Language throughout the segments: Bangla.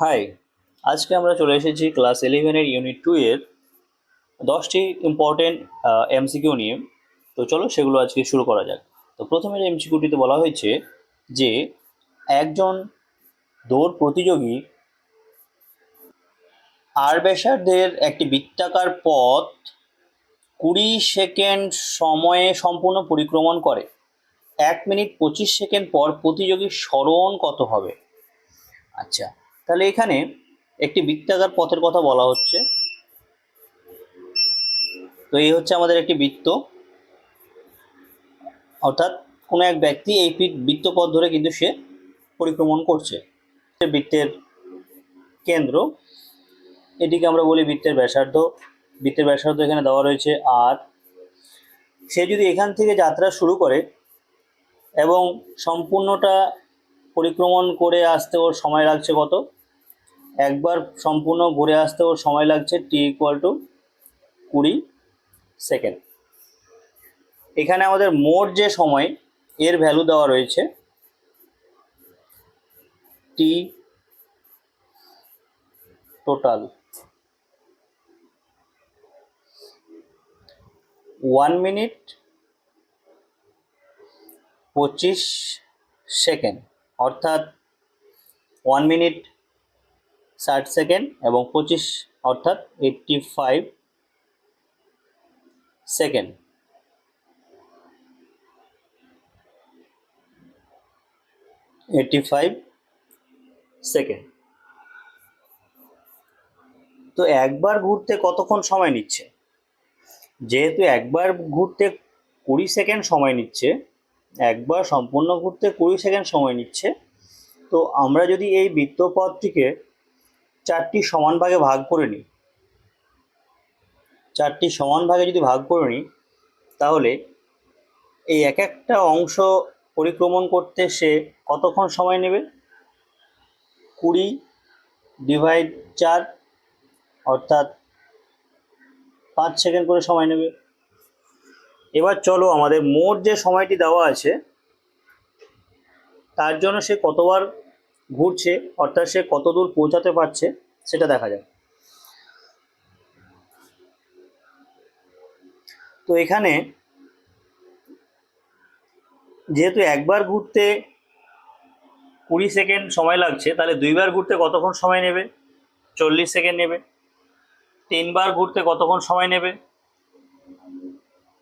হাই, আজকে আমরা চলে এসেছি ক্লাস 11-এর ইউনিট 2 এর 10টি ইম্পর্টেন্ট এমসিকিউ নিয়ে। তো চলো সেগুলো আজকে শুরু করা যাক। তো প্রথমের এমসিকিউটিতে বলা হয়েছে যে একজন দৌড় প্রতিযোগী আর ব্যাসার্ধের একটি বৃত্তাকার পথ 20 সেকেন্ড সময়ে সম্পূর্ণ পরিক্রমণ করে। 1 মিনিট 25 সেকেন্ড পর প্রতিযোগীর সরণ কত হবে? আচ্ছা, তাহলে এখানে একটি বৃত্তাকার পথের কথা বলা হচ্ছে। তো এই হচ্ছে আমাদের একটি বৃত্ত, অর্থাৎ কোনো এক ব্যক্তি এই বৃত্তপথ ধরে কিন্তু সে পরিক্রমণ করছে। বৃত্তের কেন্দ্র, এটিকে আমরা বলি বৃত্তের ব্যাসার্ধ। বৃত্তের ব্যাসার্ধ এখানে দেওয়া রয়েছে আর। সে যদি এখান থেকে যাত্রা শুরু করে এবং সম্পূর্ণটা পরিক্রমণ করে আসতে ওর সময় লাগছে কত? একবার সম্পূর্ণ ঘুরে আসতে ওর সময় লাগছে t=20 সেকেন্ড। এখানে আমাদের মোট যে সময় এর ভ্যালু দেওয়া রয়েছে টি টোটাল 1 মিনিট 25 সেকেন্ড, অর্থাৎ 1 মিনিট 60 সেকেন্ড এবং 25 অর্থাৎ 85 সেকেন্ড। তো একবার ঘুরতে কতক্ষণ সময় নিচ্ছে? যেহেতু একবার ঘুরতে 20 সেকেন্ড সময় নিচ্ছে, একবার সম্পূর্ণ ঘুরতে 20 সেকেন্ড সময় নিচ্ছে, তো আমরা যদি এই বৃত্তপথটিকে 4টি সমান ভাগে ভাগ করে নিই, 4টি সমান ভাগে যদি ভাগ করে নিই, তাহলে এই এক একটা অংশ পরিক্রমণ করতে সে কতক্ষণ সময় নেবে? 20/4 অর্থাৎ 5 সেকেন্ড করে সময় নেবে। এবার চলো আমাদের মোট যে সময়টি দেওয়া আছে তার জন্য সে কতবার ঘুরছে, অর্থাৎ সে কত দূর পৌঁছাতে পারছে সেটা দেখা যায়। তো এখানে যেহেতু একবার ঘুরতে 20 সেকেন্ড সময় লাগছে, তাহলে দুইবার ঘুরতে কতক্ষণ সময় নেবে? 40 সেকেন্ড নেবে। তিনবার ঘুরতে কতক্ষণ সময় নেবে?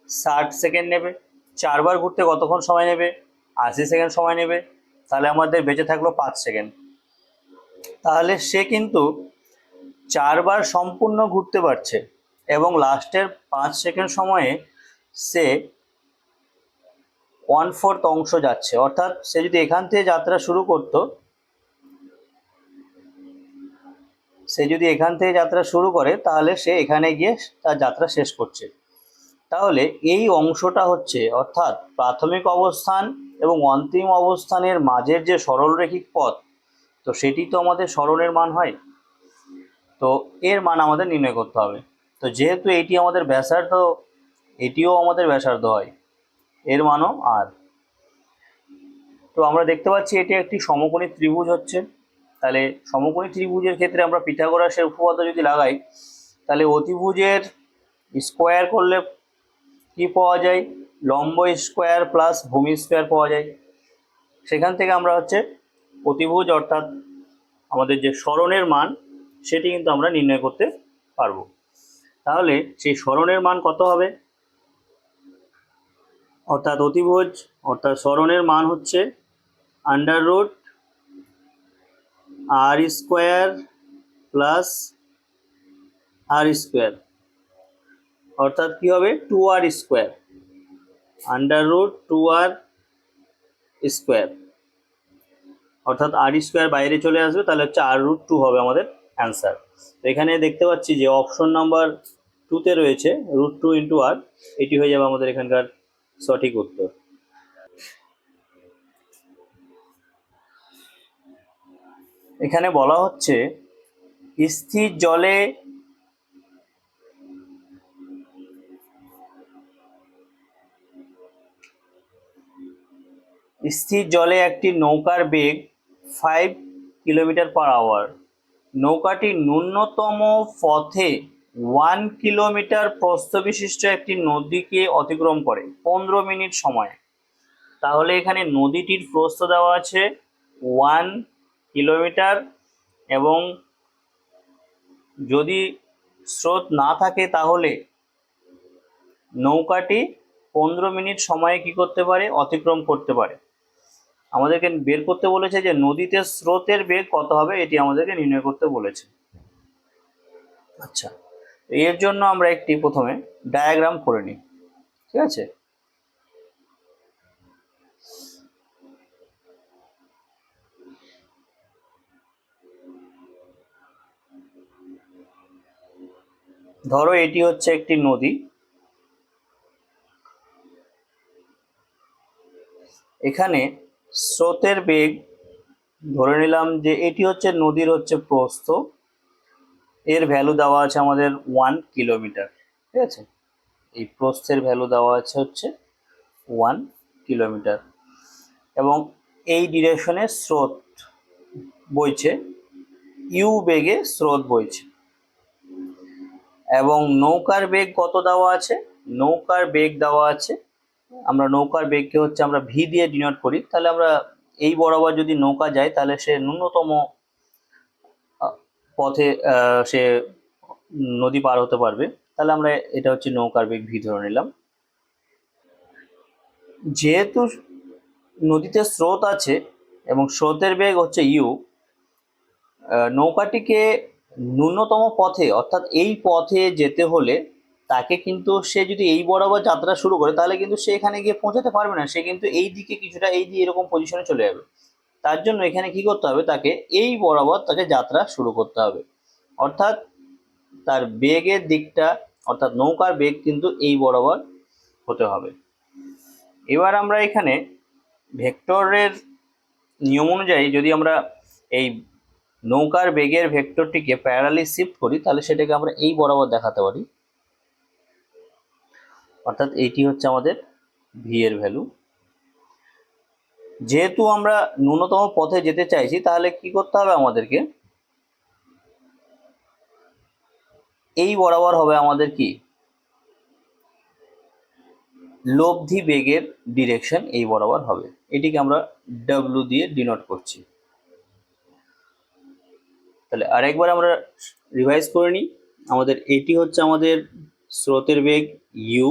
60 সেকেন্ড নেবে। চারবার ঘুরতে কতক্ষণ সময় নেবে? 80 সেকেন্ড সময় নেবে। তাহলে আমাদের বেঁচে থাকলো 5 সেকেন্ড। তাহলে সে কিন্তু 4বার সম্পূর্ণ ঘুরতে পারছে এবং লাস্টের 5 সেকেন্ড সময়ে সে 1/4 অংশ যাচ্ছে। অর্থাৎ সে যদি এখান থেকে যাত্রা শুরু করতো, করে তাহলে সে এখানে গিয়ে তার যাত্রা শেষ করছে। তাহলে এই অংশটা হচ্ছে, অর্থাৎ প্রাথমিক অবস্থান এবং অন্তিম অবস্থানের মাঝের যে সরলরেখিক পথ, তো সেটি তো আমাদের সরণের মান হয়। তো এর মান আমাদের নির্ণয় করতে হবে। তো যেহেতু এটি আমাদের ব্যাসার্ধ, এটিও আমাদের ব্যাসার্ধ হয়, এর মানও আর। তো আমরা দেখতে পাচ্ছি এটি একটি সমকোণী ত্রিভুজ হচ্ছে। তাহলে সমকোণী ত্রিভুজের ক্ষেত্রে আমরা পিথাগোরাসের উপপাদ্য যদি লাগাই, তাহলে অতিভুজের স্কোয়ার করলে কি পাওয়া যায়? লম্ব স্কোয়ার প্লাস ভূমি স্কোয়ার পাওয়া যায়। সেখান থেকে আমরা হচ্ছে অতিভুজ অর্থাৎ আমাদের যে সরণের মান সেটি কিন্তু আমরা নির্ণয় করতে পারবো। তাহলে সেই সরণের মান কত হবে? অর্থাৎ অতিভুজ অর্থাৎ সরণের মান হচ্ছে √r² প্লাস r², অর্থাৎ কি হবে? 2r², √2r², অর্থাৎ r² বাইরে চলে আসবে, তাহলে হচ্ছে r√2 হবে আমাদের অ্যান্সার। তো এখানে দেখতে পাচ্ছি যে অপশন নাম্বার 2তে রয়েছে √2 × r, এটি হয়ে যাবে আমাদের এখানকার সঠিক উত্তর। এখানে বলা হচ্ছে স্থির জলে একটি নৌকার বেগ 5 কিলোমিটার/আওয়ার নৌকাটি ন্যূনতম পথে 1 কিলোমিটার প্রস্থ বিশিষ্ট একটি নদীকে অতিক্রম করে 15 মিনিট সময়ে। তাহলে এখানে নদীটির প্রস্থ দেওয়া আছে 1 কিলোমিটার, এবং যদি স্রোত না থাকে তাহলে নৌকাটি 15 মিনিট সময়ে কি করতে পারে, অতিক্রম করতে পারে। আমাদেরকে বের করতে বলেছে যে নদীতে স্রোতের বেগ কত হবে, এটি আমাদেরকে নির্ণয় করতে বলেছে। আচ্ছা, এর জন্য আমরা একটি প্রথমে ডায়াগ্রাম করে নিই, ঠিক আছে। ধরো এটি হচ্ছে একটি নদী, এখানে স্রোতের বেগ ধরে নিলাম যে এটি হচ্ছে নদীর হচ্ছে প্রস্থ, এর ভ্যালু দেওয়া আছে আমাদের 1 কিলোমিটার, ঠিক আছে। এই প্রস্থের ভ্যালু দেওয়া আছে হচ্ছে 1 কিলোমিটার, এবং এই ডিরেকশনে স্রোত বইছে, ইউ বেগে স্রোত বইছে, এবং নৌকার বেগ কত দেওয়া আছে, নৌকার বেগ দেওয়া আছে, আমরা নৌকার বেগকে হচ্ছে আমরা ভি দিয়ে ডিনোট করি। তাহলে আমরা এই বরাবর যদি নৌকা যায় তাহলে সে ন্যূনতম পথে সে নদী পার হতে পারবে। তাহলে আমরা এটা হচ্ছে নৌকার বেগ ভি ধরে নিলাম। যেহেতু নদীতে স্রোত আছে এবং স্রোতের বেগ হচ্ছে ইউ, নৌকাটিকে ন্যূনতম পথে অর্থাৎ এই পথে যেতে হলে তাকে কিন্তু সে যদি এই বরাবর যাত্রা শুরু করে তাহলে কিন্তু সে এখানে গিয়ে পৌঁছাতে পারবে না, সে কিন্তু এই দিকে কিছুটা এই দিয়ে এরকম পজিশনে চলে যাবে। তার জন্য এখানে কি করতে হবে, তাকে এই বরাবর তাকে যাত্রা শুরু করতে হবে, অর্থাৎ তার বেগের দিকটা অর্থাৎ নৌকার বেগ কিন্তু এই বরাবর হতে হবে। এবার আমরা এখানে ভেক্টরের নিয়ম অনুযায়ী যদি আমরা এই নৌকার বেগের ভেক্টরটিকে প্যারালালি শিফট করি তাহলে সেটাকে আমরা এই বরাবর দেখাতে পারি, অর্থাৎ এইটি হচ্ছে আমাদের ভি এর ভ্যালু। যেহেতু আমরা ন্যূনতম পথে যেতে চাইছি তাহলে কি করতে হবে, আমাদেরকে এই বরাবর হবে আমাদের কি লব্ধি বেগের ডিরেকশন, এই বরাবর হবে। এটিকে আমরা ডব্লিউ দিয়ে ডিনোট করছি। তাহলে আরেকবার আমরা রিভাইজ করে নিই। আমাদের এটি হচ্ছে আমাদের স্রোতের বেগ ইউ,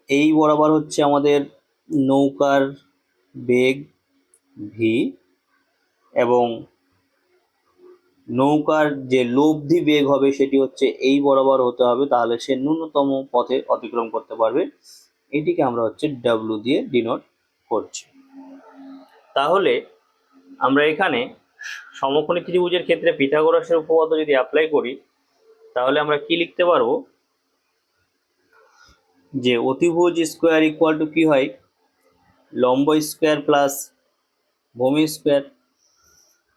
এই বরাবর হচ্ছে আমাদের নৌকার বেগ ভি, এবং নৌকার যে লব্ধি বেগ হবে সেটি হচ্ছে এই বরাবর হতে হবে, তাহলে সে ন্যূনতম পথে অতিক্রম করতে পারবে। এটিকে আমরা হচ্ছে ডব্লিউ দিয়ে ডিনোট করছি। তাহলে আমরা এখানে সমকোণী ত্রিভুজের ক্ষেত্রে পিথাগোরাসের উপপাদ্য যদি অ্যাপ্লাই করি তাহলে আমরা কি লিখতে পারবো, যে অতিভুজ স্কোয়ার ইকুয়াল টু কি হয়, লম্ব স্কোয়ার প্লাস ভূমি স্কোয়ার।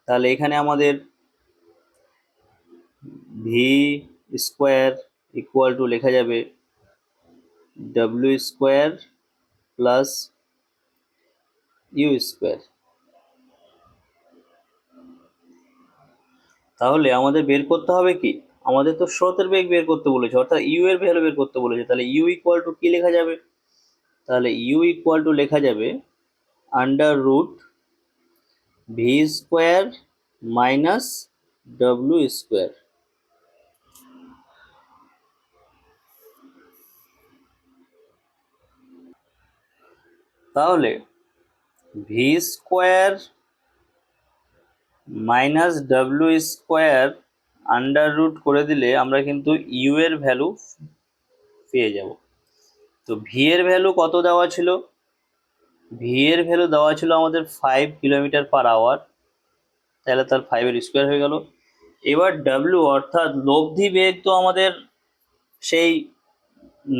তাহলে এখানে আমাদের ভি স্কোয়ার ইকুয়াল টু লেখা যাবে W square plus U square. তাহলে আমাদের বের করতে হবে কি, আমাদের তো স্রোতের বেগ বের করতে বলেছে, অর্থাৎ ইউ এর ভ্যালু বের করতে বলেছে। তাহলে ইউ ইকুয়াল টু কি লেখা যাবে, তাহলে ইউ ইকুয়াল টু লেখা যাবে under root v square minus ডব্লিউ স্কোয়ার। তাহলে ভি স্কোয়ার মাইনাস ডব্লিউ স্কোয়ার আন্ডার রুট করে দিলে আমরা কিন্তু ইউ এর ভ্যালু পেয়ে যাব। তো ভি এর ভ্যালু কত দেওয়া ছিল, ভি এর ভ্যালু দেওয়া ছিল আমাদের 5 কিলোমিটার/আওয়ার, তাহলে তার 5 এর স্কোয়ার হয়ে গেল। এবার ডব্লিউ অর্থাৎ লব্ধি বেগ তো আমাদের সেই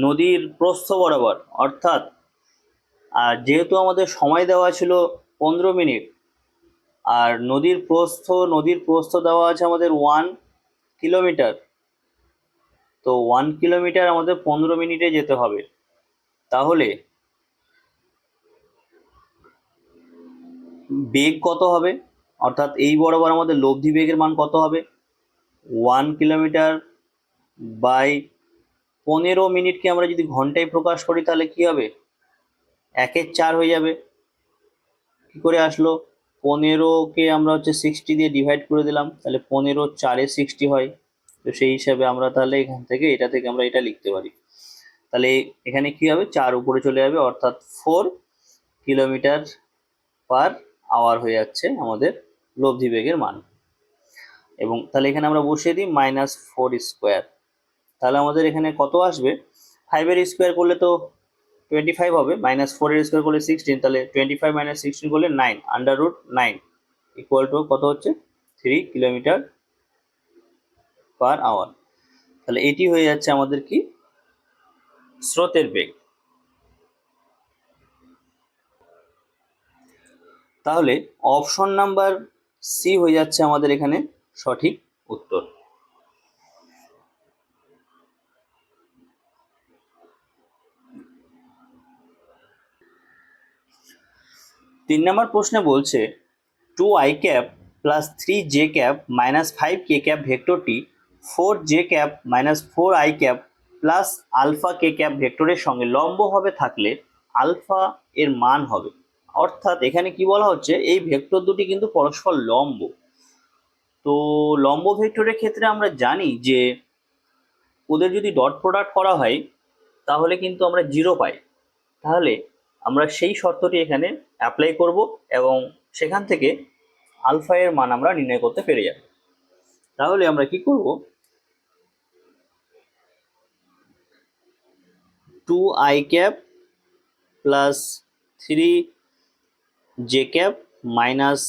নদীর প্রস্থ বরাবর, অর্থাৎ আর যেহেতু আমাদের সময় দেওয়া ছিল 15 মিনিট, আর নদীর প্রস্থ দেওয়া আছে আমাদের 1 কিলোমিটার, তো 1 কিলোমিটার আমাদের 15 মিনিটে যেতে হবে। তাহলে বেগ কত হবে, অর্থাৎ এই বরাবর আমাদের লব্ধি বেগের মান কত হবে? 1 কিলোমিটার বাই 15 মিনিটকে আমরা যদি ঘন্টায় প্রকাশ করি তাহলে কি হবে? 1/4 হয়ে যাবে। কি করে আসলো? 15কে আমরা হচ্ছে 60 দিয়ে ডিভাইড করে দিলাম, তাহলে 15 × 4 = 60 হয়। তো সেই হিসাবে আমরা তাহলে এখান থেকে আমরা এটা লিখতে পারি। তাহলে এখানে কি হবে? 4 উপরে চলে যাবে, অর্থাৎ 4 কিলোমিটার/আওয়ার হয়ে যাচ্ছে আমাদের লব্ধি বেগের মান। এবং তাহলে এখানে আমরা বসিয়ে দিই -4²। তাহলে আমাদের এখানে কত আসবে? 5-এর স্কোয়ার করলে তো 25 হবে, -4-এর স্কোয়ার করলে 16, তাহলে 25 - 16 করলে 9, √9 = কত হচ্ছে? 3 কিলোমিটার/আওয়ার। তাহলে এটি হয়ে যাচ্ছে আমাদের কি? স্রোতের বেগ। তাহলে অপশন নাম্বার সি হয়ে যাচ্ছে আমাদের এখানে সঠিক উত্তর। 3 নম্বর প্রশ্নে বলছে 2i cap plus 3j cap minus 5k cap ভেক্টরটি 4j cap minus 4i cap plus alpha k cap ভেক্টরের সঙ্গে লম্বভাবে থাকলে আলফা এর মান হবে। অর্থাৎ এখানে কি বলা হচ্ছে? এই ভেক্টর দুটি কিন্তু পরস্পর লম্ব। তো লম্ব ভেক্টরের ক্ষেত্রে আমরা জানি যে ওদের যদি ডট প্রোডাক্ট করা হয় তাহলে কিন্তু আমরা 0 পাই। তাহলে আমরা সেই শর্তটি এখানে অ্যাপ্লাই করব এবং সেখান থেকে আলফা এর মান আমরা নির্ণয় করতে পেরে যাব। তাহলে আমরা কি করব? 2i cap plus 3j cap minus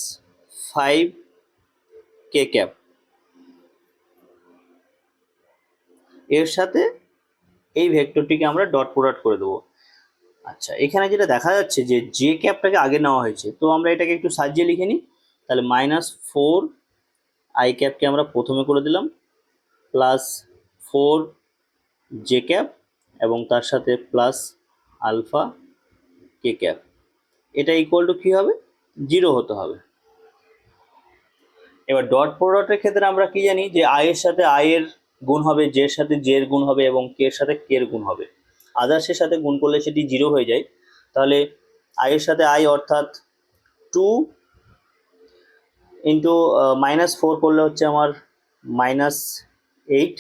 5k cap এর সাথে এই ভেক্টরটিকে আমরা ডট প্রোডাক্ট করে দেবো। আচ্ছা, এখানে যেটা দেখা যাচ্ছে যে জে ক্যাপটাকে আগে নেওয়া হয়েছে, তো আমরা এটাকে একটু সাজিয়ে লিখে নিই। তাহলে -4i ক্যাপকে আমরা প্রথমে করে দিলাম, প্লাস 4j ক্যাপ এবং তার সাথে প্লাস আলফা কে ক্যাপ। এটা ইকুয়াল টু কী হবে? 0 হতে হবে। এবার ডট প্রোডাক্টের ক্ষেত্রে আমরা কি জানি যে আই এর সাথে আই এর গুণ হবে, জে এর সাথে জে এর গুণ হবে এবং কে এর সাথে কে এর গুণ হবে। আদার্সের সাথে গুণ করলে সেটি 0 হয়ে যায়। তাহলে আই এর সাথে আই অর্থাৎ 2 ইন্টু -4 করলে হচ্ছে আমার -8।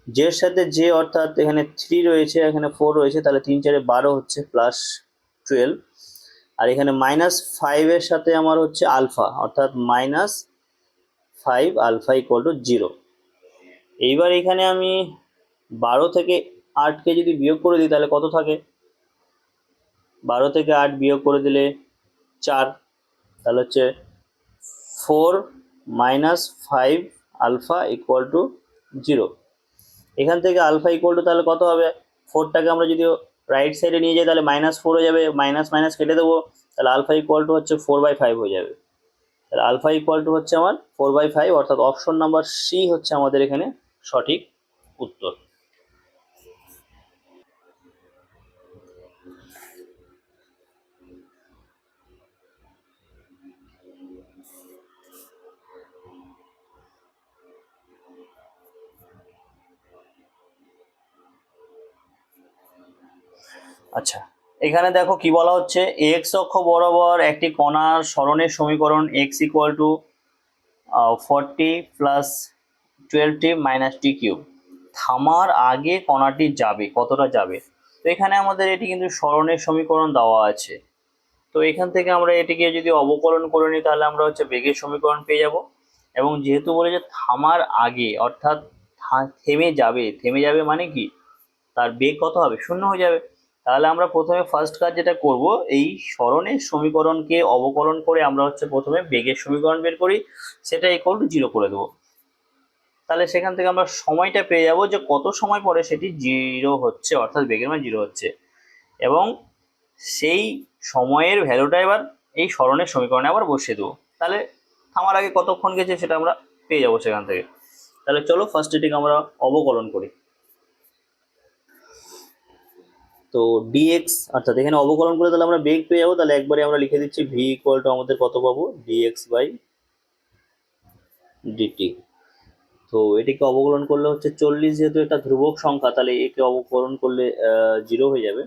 জে এর সাথে জে অর্থাৎ এখানে 3 রয়েছে, এখানে 4 রয়েছে, তাহলে 3 4 12 হচ্ছে +12। আর এখানে -5 এর সাথে আমার হচ্ছে আলফা অর্থাৎ -5 আলফা = 0। এইবার এখানে আমি 12 থেকে 8কে যদি বিয়োগ করে দিই তাহলে কত থাকে? 12 থেকে 8 বিয়োগ করে দিলে 4, তাহলে হচ্ছে 4 - 5 আলফা = 0। এখান থেকে আলফা = তাহলে কত হবে? 4টাকে আমরা যদি রাইট সাইডে নিয়ে যাই তাহলে -4 হয়ে যাবে, মাইনাস মাইনাস কেটে দেবো, তাহলে আলফা = হচ্ছে 4/5 হয়ে যাবে। তাহলে আলফা = হচ্ছে আমার 4/5, অর্থাৎ অপশন নাম্বার সি হচ্ছে আমাদের এখানে সঠিক উত্তর। আচ্ছা, এখানে দেখো কি বলা হচ্ছে, এক্স অক্ষ বরাবর একটি কণার সরণের সমীকরণ x = 40 + 12t - t³ থামার আগে কণাটি যাবে কতটা যাবে। তো এখানে আমাদের এটি কিন্তু সরণের সমীকরণ দেওয়া আছে। তো এখান থেকে আমরা এটিকে যদি অবকলন করে নিই তাহলে আমরা হচ্ছে বেগের সমীকরণ পেয়ে যাব। এবং যেহেতু বলে যে থামার আগে অর্থাৎ থেমে যাবে মানে কি? তার বেগ কত হবে? 0 হয়ে যাবে। তাহলে আমরা প্রথমে ফার্স্ট কাজ যেটা করব, এই সরণের সমীকরণকে অবকলন করে আমরা হচ্ছে প্রথমে বেগের সমীকরণ বের করি, সেটা = 0 করে দেবো। তাহলে সেখান থেকে আমরা সময়টা পেয়ে যাব যে কত সময় পরে সেটি 0 হচ্ছে, অর্থাৎ বেগের মান 0 হচ্ছে। এবং সেই সময়ের ভ্যালুটা এবার এই সরণের সমীকরণে আবার বসিয়ে দেবো। তাহলে থামার আগে কতক্ষণ গেছে সেটা আমরা পেয়ে যাবো সেখান থেকে। তাহলে চলো ফার্স্ট এটিকে আমরা অবকলন করি। তো dx অর্থাৎ এখানে অবকলন করে তাহলে আমরা বেগ পেয়ে যাবো। তাহলে একবারে আমরা লিখে দিচ্ছি v = আমাদের কত পাবো? dx/dt DT. তো এটিকে অবকলন করলে হচ্ছে 40, যেহেতু এটা ধ্রুবক সংখ্যা তাহলে একে অবকলন করলে 0 হয়ে যাবে।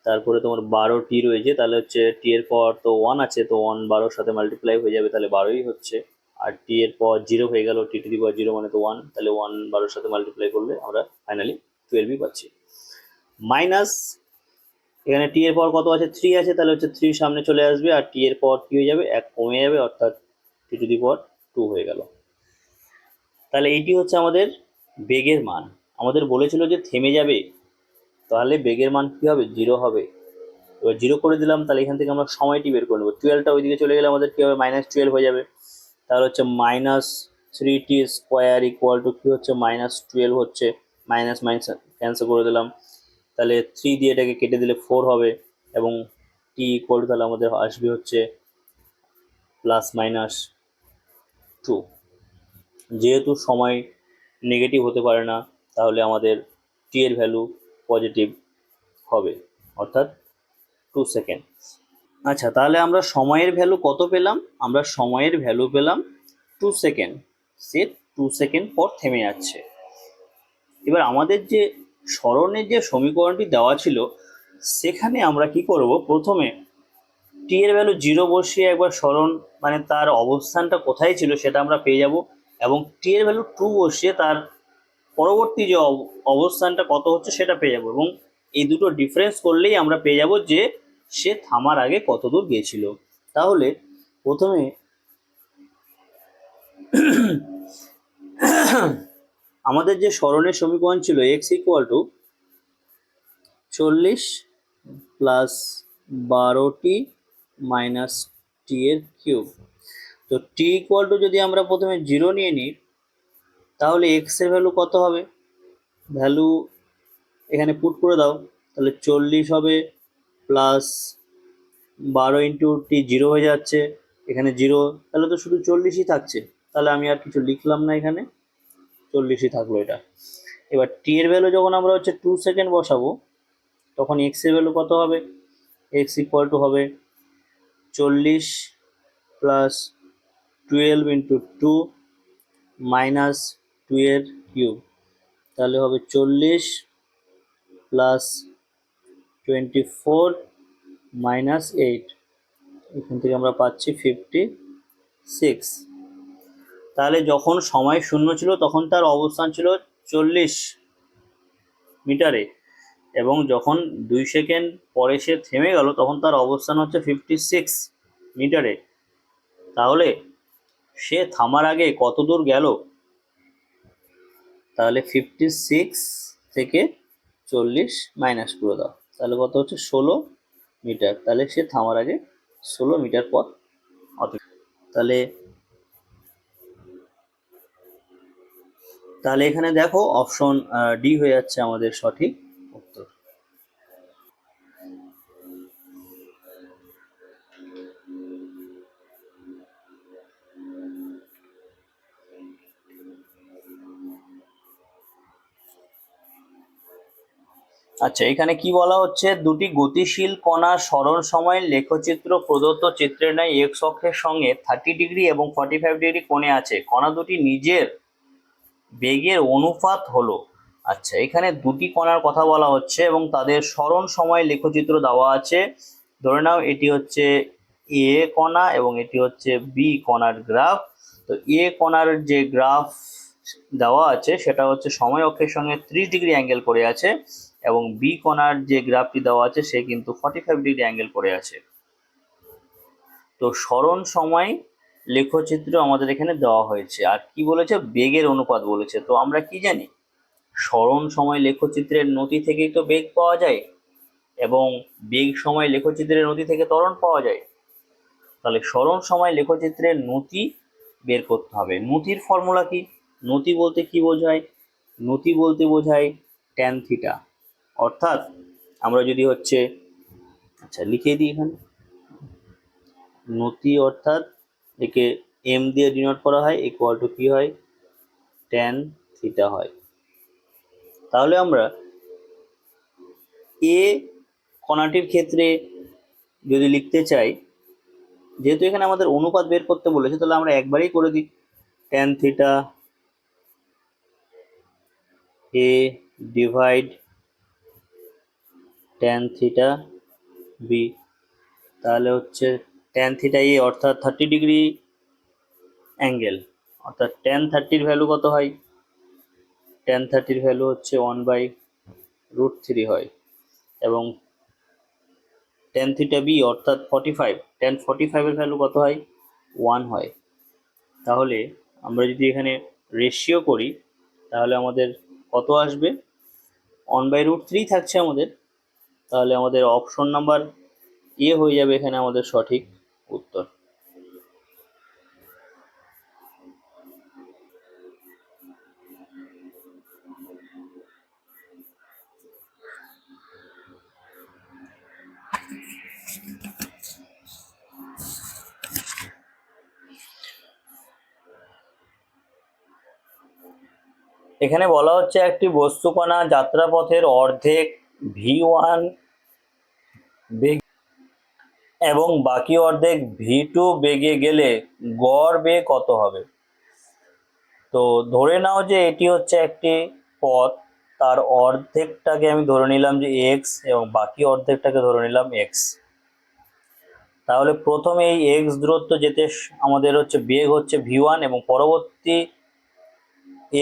তারপরে তোমার 12t রয়েছে, তাহলে হচ্ছে টি এর পর তো 1 আছে, তো 1 12-র সাথে মাল্টিপ্লাই হয়ে যাবে, তাহলে 12ই হচ্ছে। আর টি এর পর 0 হয়ে গেল, টি টু দি পাওয়ার 0 মানে তো 1, তাহলে 1 12-র সাথে মাল্টিপ্লাই করলে আমরা ফাইনালি 12ই পাচ্ছি। মাইনাস এখানে টি এর পর কত আছে, 3 আছে, তাহলে হচ্ছে 3 সামনে চলে আসবে, আর টি এর পর কি হয়ে যাবে, 1 কমে যাবে, অর্থাৎ টি টু দি পাওয়ার 2 হয়ে গেল। তাহলে এইটি হচ্ছে আমাদের বেগের মান। আমাদের বলেছিল যে থেমে যাবে, তাহলে বেগের মান কি হবে, 0 হবে। এবার 0 করে দিলাম, তাহলে এখান থেকে আমরা সময়টি বের করে নেবো। 12টা ওইদিকে চলে গেলে আমাদের কি হবে, -12 হয়ে যাবে। তাহলে হচ্ছে -3t² ইকুয়াল টু কি হচ্ছে, -12 হচ্ছে। মাইনাস মাইনাস ক্যান্সেল করে দিলাম, তাহলে 3 দিয়ে এটাকে কেটে দিলে 4 হবে, এবং টি ইকুয়াল টু তাহলে আমাদের আসবে হচ্ছে +-2। যেহেতু সময় নেগেটিভ হতে পারে না, তাহলে আমাদের টি এর ভ্যালু পজিটিভ হবে, অর্থাৎ 2 সেকেন্ড। আচ্ছা, তাহলে আমরা সময়ের ভ্যালু কত পেলাম, আমরা সময়ের ভ্যালু পেলাম 2 সেকেন্ড। সে 2 সেকেন্ড পর থেমে যাচ্ছে। এবার আমাদের যে সরণের যে সমীকরণটি দেওয়া ছিল, সেখানে আমরা কি করব, প্রথমে টি এর ভ্যালু 0 বসিয়ে একবার সরণ মানে তার অবস্থানটা কোথায় ছিল সেটা আমরা পেয়ে যাব, এবং টি এর ভ্যালু 2 বসিয়ে তার পরবর্তী যে অবস্থানটা কত হচ্ছে সেটা পেয়ে যাব, এবং এই দুটো ডিফারেন্স করলেই আমরা পেয়ে যাব যে সে থামার আগে কত দূর গিয়েছিল। তাহলে প্রথমে আমাদের যে সরণের সমীকরণ ছিল x equal to 40 plus 12t minus t এর কিউব। তো টি ইকুয়াল টু যদি আমরা প্রথমে 0 নিয়ে নিই, তাহলে এক্স এর ভ্যালু কত হবে, ভ্যালু এখানে পুট করে দাও, তাহলে 40 হবে প্লাস 12 ইন্টু টি 0 হয়ে যাচ্ছে, এখানে 0, তাহলে তো শুধু 40ই থাকছে, তাহলে আমি আর কিছু লিখলাম না, এখানে 40ই থাকলো এটা। এবার টি এর ভ্যালু যখন আমরা হচ্ছে 2 সেকেন্ড বসাবো, তখন এক্স এর ভ্যালু কত হবে, এক্স ইকুয়াল টু হবে 40 প্লাস 12 ইন্টু 2 মাইনাস 2 এর কিউব, তাহলে হবে 40 প্লাস 24 মাইনাস 8, এখান থেকে আমরা পাচ্ছি 56। তাহলে যখন সময় শূন্য ছিল তখন তার অবস্থান ছিল 40 মিটারে, এবং যখন 2 সেকেন্ড পরে সে থেমে গেল তখন তার অবস্থান হচ্ছে 56 মিটারে। তাহলে সে থামার আগে কত দূর গেল, তাহলে 56 থেকে 40 মাইনাস করে দাও, তাহলে কত হচ্ছে 16 মিটার। তাহলে সে থামার আগে 16 মিটার পথ তাহলে তাহলে এখানে দেখো অপশন ডি হয়ে যাচ্ছে আমাদের সঠিক উত্তর। আচ্ছা, এখানে কি বলা হচ্ছে, দুটি গতিশীল কণার সরণ সময়ের লেখচিত্র প্রদত্ত চিত্রের ন্যায় এক্স অক্ষের সঙ্গে 30 ডিগ্রি এবং 45 ডিগ্রি কোণে আছে, কণা দুটি নিজের বেগের অনুপাত হলো। আচ্ছা, এখানে দুটি কণার কথা বলা হচ্ছে এবং তাদের সরণ সময় লেখচিত্র দেওয়া আছে। ধরে নাও এটি হচ্ছে এ কণা এবং এটি হচ্ছে বি কণার গ্রাফ। তো এ কণার যে গ্রাফ দেওয়া আছে সেটা হচ্ছে সময় অক্ষের সঙ্গে 30 ডিগ্রি অ্যাঙ্গেল করে আছে, এবং বি কণার যে গ্রাফটি দেওয়া আছে সে কিন্তু 45 ডিগ্রি অ্যাঙ্গেল করে আছে। তো সরণ সময় লেখচিত্র আমাদের এখানে দেওয়া হয়েছে, আর কি বলেছে, বেগের অনুপাত বলেছে। তো আমরা কি জানি, সরণ সময় লেখচিত্রের নতি থেকেই তো বেগ পাওয়া যায়, এবং বেগ সময় লেখচিত্রের নতি থেকে ত্বরণ পাওয়া যায়। তাহলে সরণ সময় লেখচিত্রের নতি বের করতে হবে। নতির ফর্মুলা কি, নতি বলতে কি বোঝায়, নতি বলতে বোঝায় ট্যান থিটা। অর্থাৎ আমরা যদি হচ্ছে, আচ্ছা লিখে দিই এখানে, নতি অর্থাৎ একে এম দিয়ে ডিনোট করা হয়, ইকুয়াল টু কি হয়, ট্যান থিটা হয়। তাহলে আমরা এ কণাটির ক্ষেত্রে যদি লিখতে চাই, যেহেতু এখানে আমাদের অনুপাত বের করতে বলেছে, তাহলে আমরা একবারেই করে দিই। tan theta a divide tan theta b, তাহলে হচ্ছে tan theta a অর্থাৎ 30 ডিগ্রি অ্যাঙ্গেল, অর্থাৎ tan 30 ভ্যালু কত হয়? tan 30 ভ্যালু হচ্ছে 1/√3 হয়, এবং tan theta b অর্থাৎ 45, tan 45 এর ভ্যালু কত হয়? 1 হয়। তাহলে আমরা যদি এখানে রেশিও করি তাহলে আমাদের কত আসবে? 1/√3 থাকছে আমাদের, তাহলে আমাদের অপশন নাম্বার এ হয়ে যাবে এখানে আমাদের সঠিক উত্তর। এখানে বলা হচ্ছে একটি বস্তুকণা যাত্রাপথের অর্ধেক v1 বেগ এবং বাকি অর্ধেক v2 বেগে গেলে গড় বেগ কত হবে? তো ধরে নাও যে এটি হচ্ছে একটি পথ, তার অর্ধেকটাকে আমি ধরে নিলাম যে x এবং বাকি অর্ধেকটাকে ধরে নিলাম x। তাহলে প্রথমে এই x দূরত্ব যেতে আমাদের হচ্ছে বেগ হচ্ছে v1 এবং পরবর্তী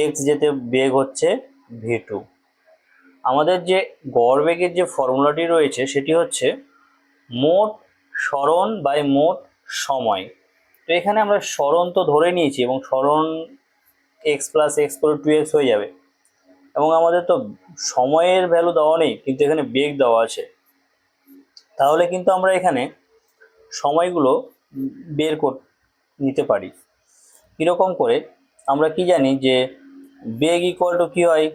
x যেতে বেগ হচ্ছে v2। আমাদের যে গড় বেগের যে ফর্মুলাটি রয়েছে সেটি হচ্ছে মোট সরণ বাই মোট সময়। তো এখানে আমরা সরণ তো ধরে নিয়েছি এবং সরণ x প্লাস x করে 2x হয়ে যাবে, এবং আমাদের তো সময়ের ভ্যালু দেওয়া নেই কিন্তু এখানে বেগ দেওয়া আছে। তাহলে কিন্তু আমরা এখানে সময়গুলো বের নিতে পারি। কীরকম করে? আমরা কি জানি যে বেগ ইকুয়াল টু কী হয়?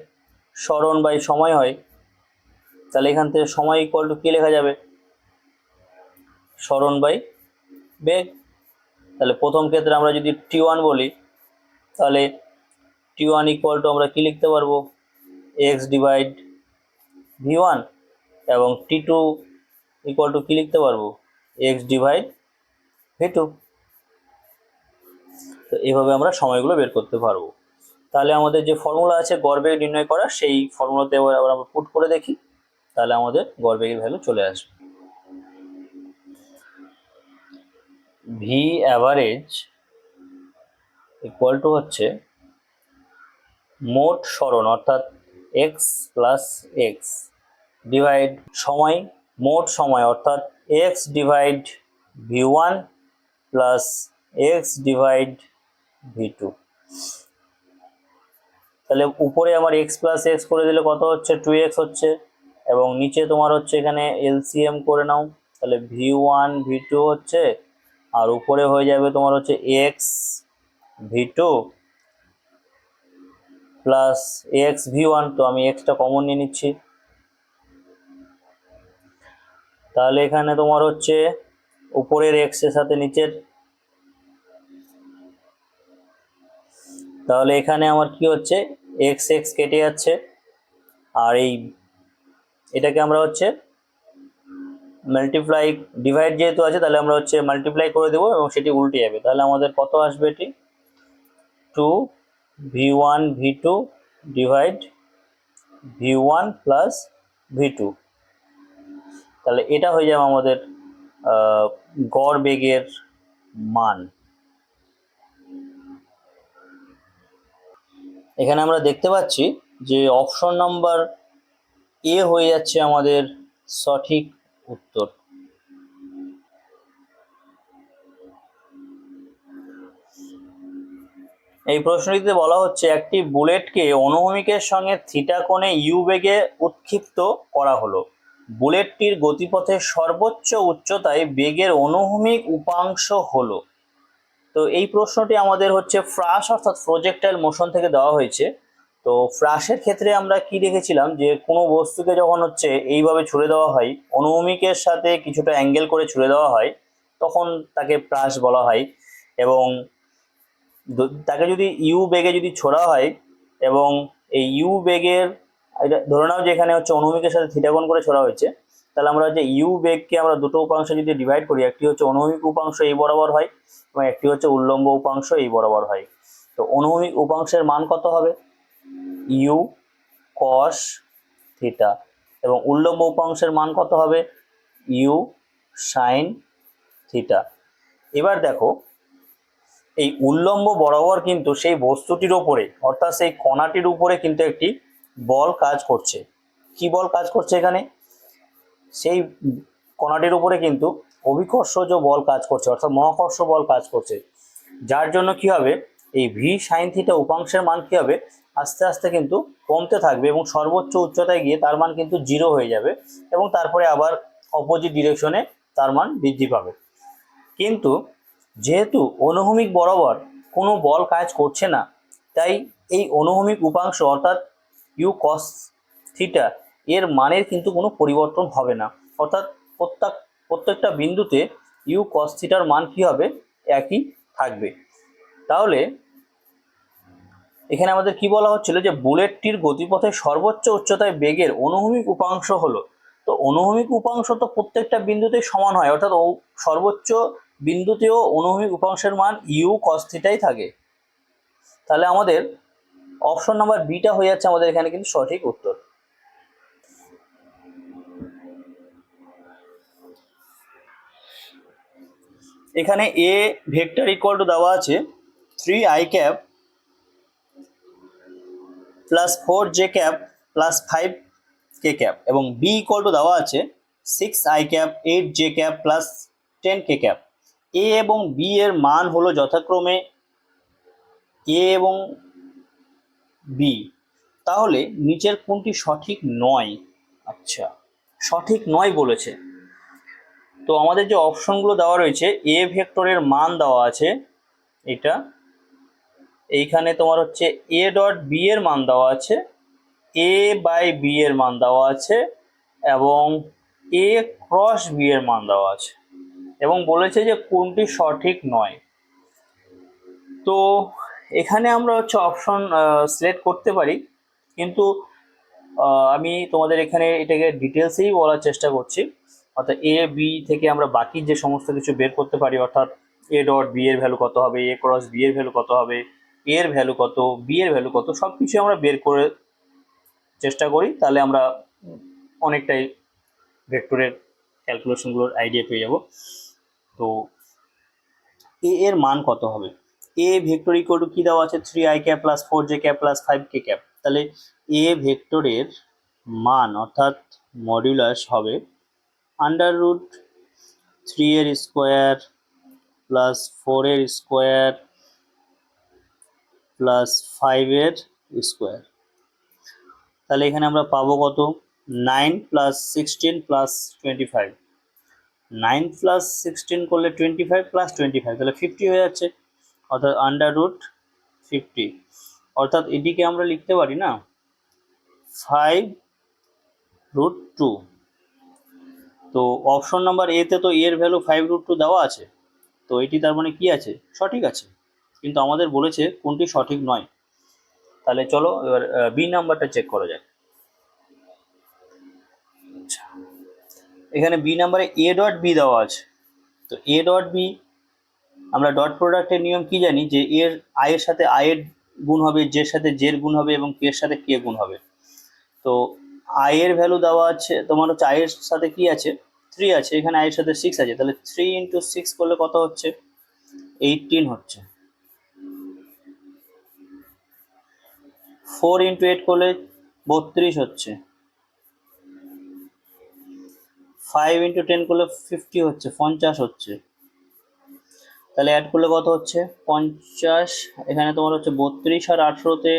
সরণ বাই সময় হয়। তাহলে এখান থেকে সময় ইকুয়াল টু কী লেখা যাবে? সরণ বাই বেগ। তাহলে প্রথম ক্ষেত্রে আমরা যদি t1 বলি তাহলে t1 ইকুয়াল টু আমরা কী লিখতে পারবো? x ডিভাইড v1, এবং t2 ইকুয়াল টু কী লিখতে পারবো? x divide v2। তো এইভাবে আমরা সময়গুলো বের করতে পারবো। তাহলে আমাদের যে ফর্মুলা আছে গড় বেগ নির্ণয় করা, সেই ফর্মুলাতে আবার আমরা পুট করে দেখি, তাহলে আমাদের গড় বেগের ভ্যালু চলে আসবে। ভি অ্যাভারেজ ইকুয়াল টু হচ্ছে মোট সরণ অর্থাৎ এক্স প্লাস এক্স ডিভাইড সময়, মোট সময় অর্থাৎ x divide v1 plus x divide v2। তাহলে উপরে আমার এক্স প্লাস এক্স করে দিলে কত হচ্ছে? 2x হচ্ছে, এবং নিচে তোমার হচ্ছে এখানে এলসিএম করে নাও, তাহলে v1 v2 হচ্ছে, আর উপরে হয়ে যাবে তোমার হচ্ছে x v2 plus x v1। তো আমি এক্সটা কমন নিয়ে নিচ্ছি, তাহলে এখানে তোমার হচ্ছে উপরের এক্স এর সাথে নিচের, তাহলে এখানে আমার কি হচ্ছে? এক্স এক্স কেটে যাচ্ছে, আর এটাকে আমরা হচ্ছে মাল্টিপ্লাই, ডিভাইড যেহেতু আছে তাহলে আমরা হচ্ছে মাল্টিপ্লাই করে দেবো এবং সেটি উল্টে যাবে। তাহলে আমাদের কত আসবে? এটি 2v1 v2 divide v1 plus v2। তাহলে এটা হয়ে যাবে আমাদের গড় বেগের মান। এখানে আমরা দেখতে পাচ্ছি যে অপশন নাম্বার এ হয়ে যাচ্ছে আমাদের সঠিক উত্তর। এই প্রশ্নটিতে বলা হচ্ছে একটি বুলেটকে অনুভূমিকের সঙ্গে থিটা কোণে ইউ বেগে উৎক্ষিপ্ত করা হলো। বুলেটটির গতিপথের সর্বোচ্চ উচ্চতায় বেগের অনুভূমিক উপাংশ হলো। তো এই প্রশ্নটি আমাদের হচ্ছে ফ্রাস অর্থাৎ প্রজেক্টাইল মোশন থেকে দেওয়া হয়েছে। তো ফ্রাসের ক্ষেত্রে আমরা কি দেখেছিলাম যে কোনো বস্তুকে যখন হচ্ছে এইভাবে ছুড়ে দেওয়া হয়, অনুভূমিকের সাথে কিছুটা অ্যাঙ্গেল করে ছুড়ে দেওয়া হয়, তখন তাকে ফ্রাস বলা হয়। এবং তাকে যদি ইউ বেগে যদি ছোড়া হয় এবং এই ইউ বেগের, ধরে নাও যে এখানে হচ্ছে অনুভূমিকের সাথে থিটা কোণ করে ছোড়া হয়েছে, তাহলে আমরা যে ইউ বেগকে আমরা দুটো উপাংশে যদি ডিভাইড করি, একটি হচ্ছে অনুভূমিক উপাংশ এই বরাবর হয় এবং একটি হচ্ছে উল্লম্ব উপাংশ এই বরাবর হয়। তো অনুভূমিক উপাংশের মান কত হবে? U cos theta. এবং উল্লম্ব উপাংশের মান কত হবে? U sine theta. এবার দেখো, এই উল্লম্ব বরাবর কিন্তু সেই বস্তুটির ওপরে অর্থাৎ সেই কণাটির উপরে কিন্তু একটি বল কাজ করছে। কি বল কাজ করছে এখানে? সেই কণাটির উপরে কিন্তু অভিকর্ষজ বল কাজ করছে অর্থাৎ মহাকর্ষ বল কাজ করছে, যার জন্য কি হবে, এই ভি সাইন থিটা উপাংশের মান কি হবে, আস্তে আস্তে কিন্তু কমতে থাকবে এবং সর্বোচ্চ উচ্চতায় গিয়ে তার মান কিন্তু 0 হয়ে যাবে এবং তারপরে আবার অপোজিট ডিরেকশনে তার মান বৃদ্ধি পাবে। কিন্তু যেহেতু অনুভূমিক বরাবর কোনো বল কাজ করছে না, তাই এই অনুভূমিক উপাংশ অর্থাৎ ইউ কস থিটা এর মানের কিন্তু কোনো পরিবর্তন হবে না, অর্থাৎ প্রত্যেকটা বিন্দুতে ইউ কস থিটার মান কি হবে, একই থাকবে। তাহলে এখানে আমাদের কি বলা হচ্ছিল যে বুলেটটির গতিপথে সর্বোচ্চ উচ্চতায় বেগের অনুভূমিক উপাংশ হলো, তো অনুভূমিক উপাংশ তো প্রত্যেকটা বিন্দুতেই সমান হয়, অর্থাৎ সর্বোচ্চ বিন্দুতেও অনুভূমিক উপাংশের মান ইউ কস থিটাই থাকে। তাহলে আমাদের অপশন নাম্বার বিটা হয়ে যাচ্ছে আমাদের এখানে কিন্তু সঠিক উত্তর। এখানে এ ভেক্টর ইকুয়াল টু দেওয়া আছে 3i cap plus 4j cap plus 5k cap এবং বি ইকুয়াল টু দেওয়া আছে 6i cap 8j cap plus 10k cap. A এবং বি এর মান হলো যথাক্রমে এ এবং বি। তাহলে নিচের কোনটি সঠিক নয়? আচ্ছা, সঠিক নয় বলেছে। তো আমাদের যে অপশনগুলো দেওয়া রয়েছে, এ ভেক্টরের মান দেওয়া আছে এটা, এইখানে তোমার হচ্ছে এ ডট বি এর মান দেওয়া আছে, এ বাই বি এর মান দেওয়া আছে এবং এ ক্রস বি এর মান দেওয়া আছে এবং বলেছে যে কোনটি সঠিক নয়। তো এখানে আমরা হচ্ছে অপশন সিলেক্ট করতে পারি, কিন্তু আমি তোমাদের এখানে এটাকে ডিটেলসেই বলার চেষ্টা করছি। অর্থাৎ এ বি থেকে আমরা বাকি যে সমস্ত কিছু বের করতে পারি, অর্থাৎ এ ডট বি এর ভ্যালু কত হবে, এ ক্রস বি এর ভ্যালু কত হবে, এর ভ্যালু কত, বি এর ভ্যালু কত, সব কিছু আমরা বের করে চেষ্টা করি, তাহলে আমরা অনেকটাই ভেক্টরের ক্যালকুলেশনগুলোর আইডিয়া পেয়ে যাব। তো এ এর মান কত হবে? এ ভেক্টর ইকুয়াল টু কি দেওয়া আছে, 3i cap plus 4j cap plus 5k cap. তাহলে এ ভেক্টরের মান অর্থাৎ মডিউলাস হবে আন্ডার রুট 3 এর স্কোয়ার প্লাস 4 এর স্কোয়ার প্লাস 5 এর স্কোয়ার। তাহলে এখানে আমরা পাবো কত, 9 প্লাস 16 প্লাস 25। 9 প্লাস 16 করলে 25 প্লাস 25, তাহলে 50 হয়ে যাচ্ছে, অর্থাৎ আন্ডার রুট 50। অর্থাৎ এটিকে আমরা লিখতে পারি না 5√2। তো অপশন নাম্বার এতে তো এর ভ্যালু 5√2 দেওয়া আছে, তো এটি তার মানে কি আছে, সঠিক আছে, কিন্তু আমাদের বলেছে কোনটি সঠিক নয়। তাহলে চলো এবার বি নাম্বারটা চেক করা যাক। আচ্ছা, এখানে বি নাম্বারে এ ডট বি দেওয়া আছে। তো এ ডট বি, আমরা ডট প্রোডাক্টের নিয়ম কি জানি, যে এর আই এর সাথে আই এর গুণ হবে, জের সাথে জের গুণ হবে এবং কে এর সাথে কে গুণ হবে। তো আই এর ভ্যালু দেওয়া আছে তোমার হচ্ছে, আই এর সাথে কি আছে, 3 আছে, এখানে আই এর সাথে 6 আছে, তাহলে 3 × 6 করলে কত হচ্ছে, 18 হচ্ছে। 4 × 8 করলে 32 হচ্ছে। 5 × 10 করলে 50 হচ্ছে, 50 হচ্ছে। তাহলে অ্যাড করলে কত হচ্ছে, 50। এখানে তোমার হচ্ছে 32 আর 18তে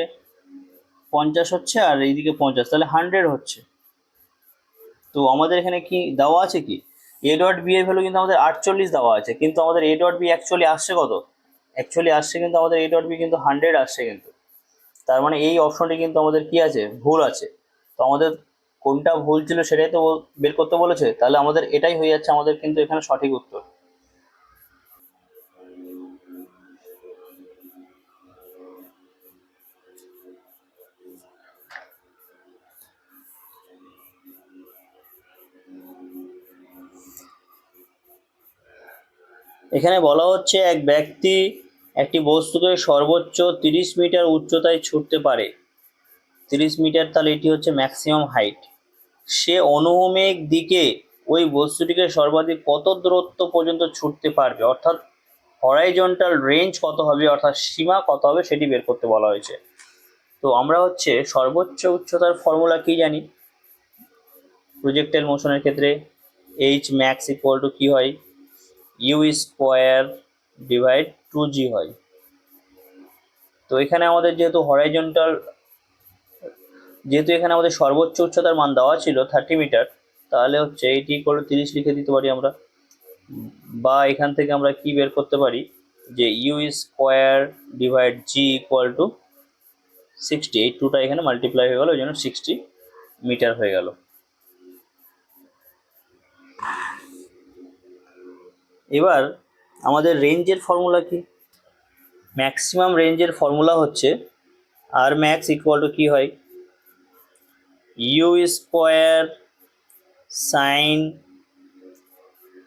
50 হচ্ছে, আর এইদিকে 50, তাহলে 100 হচ্ছে। তো আমাদের এখানে কি দেওয়া আছে, কি এ ডট বি এর ভ্যালু কিন্তু আমাদের 48 দেওয়া আছে, কিন্তু আমাদের এ ডট বি অ্যাকচুয়ালি আসছে কত, অ্যাকচুয়ালি আসছে কিন্তু আমাদের এ ডট বি কিন্তু 100 আসছে কিন্তু। তার মানে এই অপশনটি কিন্তু আমাদের কি আছে, ভুল আছে। তো আমাদের কোনটা ভুল ছিল সেটাই তো বের করতে বলেছে, তাহলে আমাদের এটাই হয়ে যাচ্ছে আমাদের কিন্তু এখানে সঠিক উত্তর। এখানে বলা হচ্ছে এক ব্যক্তি একটি বস্তুকে সর্বোচ্চ 30 মিটার উচ্চতায় ছুটতে পারে, 30 মিটার, তাহলে এটি হচ্ছে ম্যাক্সিমাম হাইট। সে অনুভূমিক দিকে ওই বস্তুটিকে সর্বাধিক কত দূরত্ব পর্যন্ত ছুটতে পারবে, অর্থাৎ হরাইজন্টাল রেঞ্জ কত হবে, অর্থাৎ সীমা কত হবে, সেটি বের করতে বলা হয়েছে। তো আমরা হচ্ছে সর্বোচ্চ উচ্চতার ফর্মুলা কি জানি, প্রজেক্টাইল মোশনের ক্ষেত্রে এইচ ম্যাক্স ইকুয়াল টু কী হয়, ইউ স্কোয়ার ডিভাইড 2g হয়। তো এখানে আমাদের যেহেতু এখানে আমাদের সর্বোচ্চ উচ্চতার মান দেওয়া ছিল 30 মিটার, তাহলে হচ্ছে এইটি ইকুয়াল টু 30 লিখে দিতে পারি আমরা, বা এখান থেকে আমরা কি বের করতে পারি যে U square divide G equal to 60, এই 2টা এখানে মাল্টিপ্লাই হয়ে গেল, ওই জন্য 60 মিটার হয়ে গেল। এবার আমাদের রেঞ্জের ফর্মুলা কি, ম্যাক্সিমাম রেঞ্জের ফর্মুলা হচ্ছে আর ম্যাক্স ইকুয়াল টু কী হয়, ইউ স্কোয়ার সাইন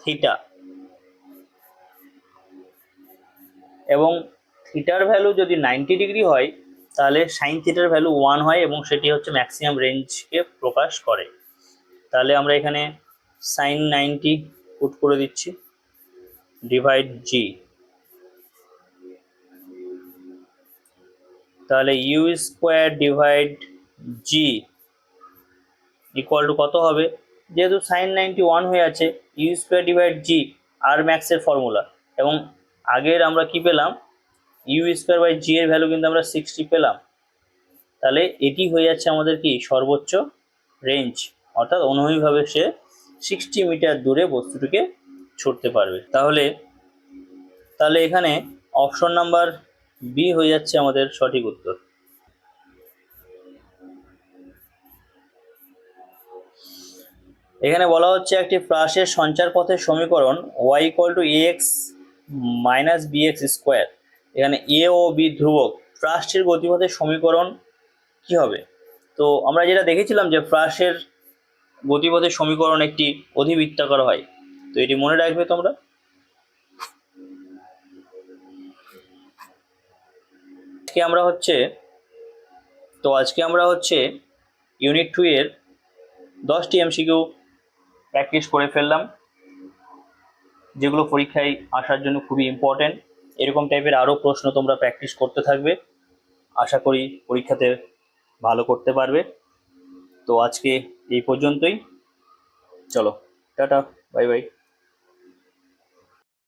থিটা, এবং থিটার ভ্যালু যদি 90 ডিগ্রি হয় তাহলে সাইন থিটার ভ্যালু 1 হয়, এবং সেটি হচ্ছে ম্যাক্সিমাম রেঞ্জকে প্রকাশ করে। তাহলে আমরা এখানে সাইন 90 পুট করে দিচ্ছি ডিভাইড জি, তাহলে U square divide G equal to কত হবে, যেহেতু সাইন 91 হয়ে আছে, ইউ স্কোয়ার ডিভাইড জি আর ম্যাক্সের ফর্মুলা, এবং আগের আমরা কি পেলাম, ইউ স্কোয়ার বাই জি এর ভ্যালু কিন্তু আমরা 60 পেলাম, তাহলে এটি হয়ে যাচ্ছে আমাদের কি সর্বোচ্চ রেঞ্জ, অর্থাৎ অনুভূমিকভাবে সে 60 মিটার দূরে বস্তুটিকে ছুটতে পারবে। তাহলে এখানে অপশন নাম্বার বি হয়ে যাচ্ছে আমাদের সঠিক উত্তর। এখানে বলা হচ্ছে একটি ফ্লাশের সঞ্চার পথের সমীকরণ y equal to ax minus bx square, এখানে a ও b ধ্রুবক, ফ্লাশটির গতিপথের সমীকরণ কি হবে। তো আমরা যেটা দেখেছিলাম যে ফ্লাশের গতিপথের সমীকরণ একটি অধিবৃত্তাকার হয়, তো এটি মনে রাখবে তোমরা। আজকে আমরা হচ্ছে ইউনিট 2 এর 10টি এমসিকিউ প্র্যাকটিস করে ফেললাম, যেগুলো পরীক্ষায় আসার জন্য খুবই ইম্পর্টেন্ট। এরকম টাইপের আরও প্রশ্ন তোমরা প্র্যাকটিস করতে থাকবে, আশা করি পরীক্ষাতে ভালো করতে পারবে। তো আজকে এই পর্যন্তই, চলো টাটা, বাই বাই।